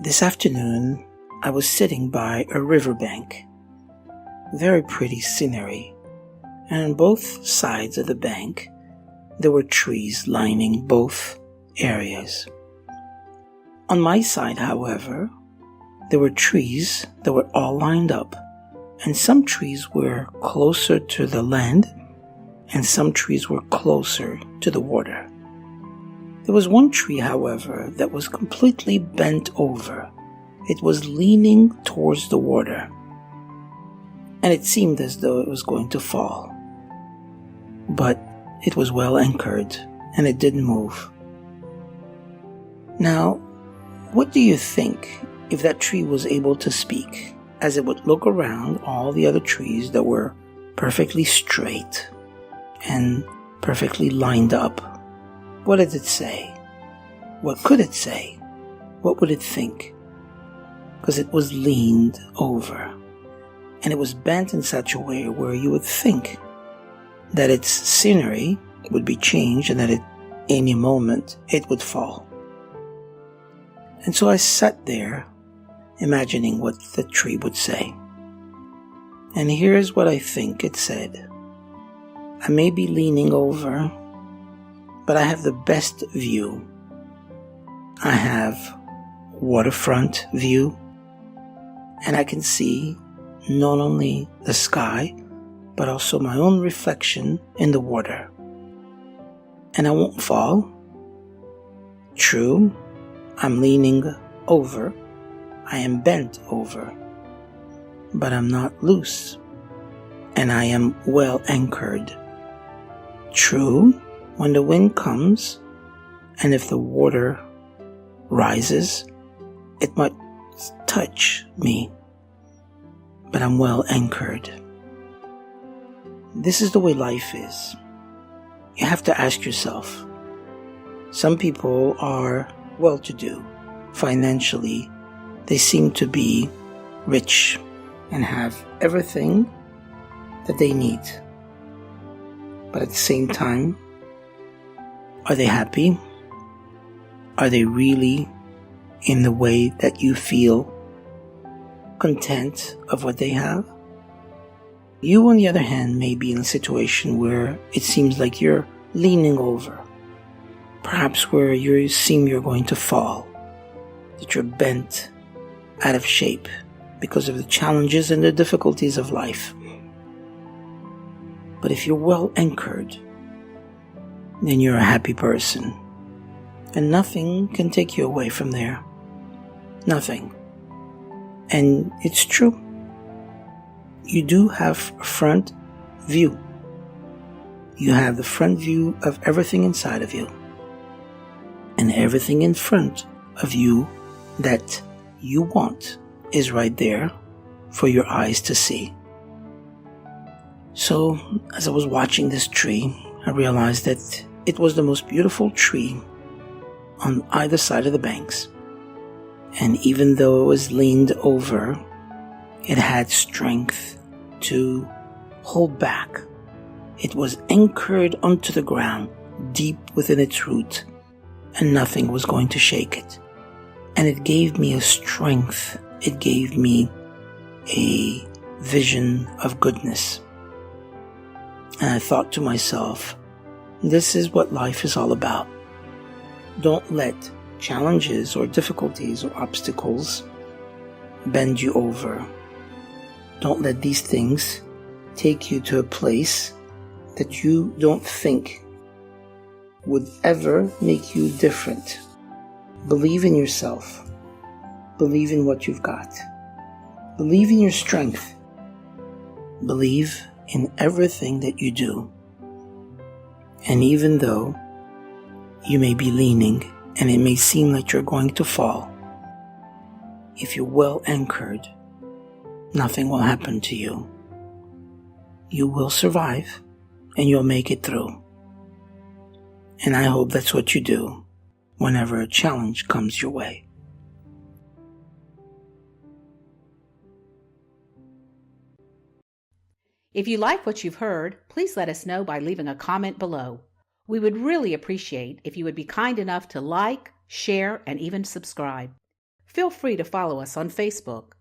This afternoon, I was sitting by a riverbank. Very pretty scenery, and on both sides of the bank, there were trees lining both areas. On my side, however, there were trees that were all lined up, and some trees were closer to the land, and some trees were closer to the water. There was one tree, however, that was completely bent over. It was leaning towards the water, and it seemed as though it was going to fall. But it was well anchored, and it didn't move. Now, what do you think if that tree was able to speak, as it would look around all the other trees that were perfectly straight and perfectly lined up? What did it say? What could it say? What would it think? Because it was leaned over, and it was bent in such a way where you would think that its scenery would be changed and that at any moment it would fall. And so I sat there imagining what the tree would say. And here's what I think it said. I may be leaning over, but I have the best view. I have waterfront view, and I can see not only the sky, but also my own reflection in the water. And I won't fall. True, I'm leaning over. I am bent over. But I'm not loose. And I am well anchored. True, when the wind comes, and if the water rises, it might touch me. But I'm well anchored. This is the way life is. You have to ask yourself. Some people are well-to-do. Financially, they seem to be rich and have everything that they need. But at the same time, are they happy? Are they really in the way that you feel content of what they have? You, on the other hand, may be in a situation where it seems like you're leaning over. Perhaps where you seem you're going to fall, that you're bent out of shape because of the challenges and the difficulties of life. But if you're well anchored, then you're a happy person. And nothing can take you away from there. Nothing. And it's true. You do have front view. You have the front view of everything inside of you. And everything in front of you that you want is right there for your eyes to see. So, as I was watching this tree, I realized that it was the most beautiful tree on either side of the banks. And even though it was leaned over, it had strength to hold back. It was anchored onto the ground, deep within its root, and nothing was going to shake it. And it gave me a strength. It gave me a vision of goodness. And I thought to myself, this is what life is all about. Don't let challenges or difficulties or obstacles bend you over. Don't let these things take you to a place that you don't think would ever make you different. Believe in yourself. Believe in what you've got. Believe in your strength. Believe in everything that you do. And even though you may be leaning and it may seem like you're going to fall, if you're well anchored, nothing will happen to you. You will survive and you'll make it through. And I hope that's what you do whenever a challenge comes your way. If you like what you've heard, please let us know by leaving a comment below. We would really appreciate if you would be kind enough to like, share, and even subscribe. Feel free to follow us on Facebook.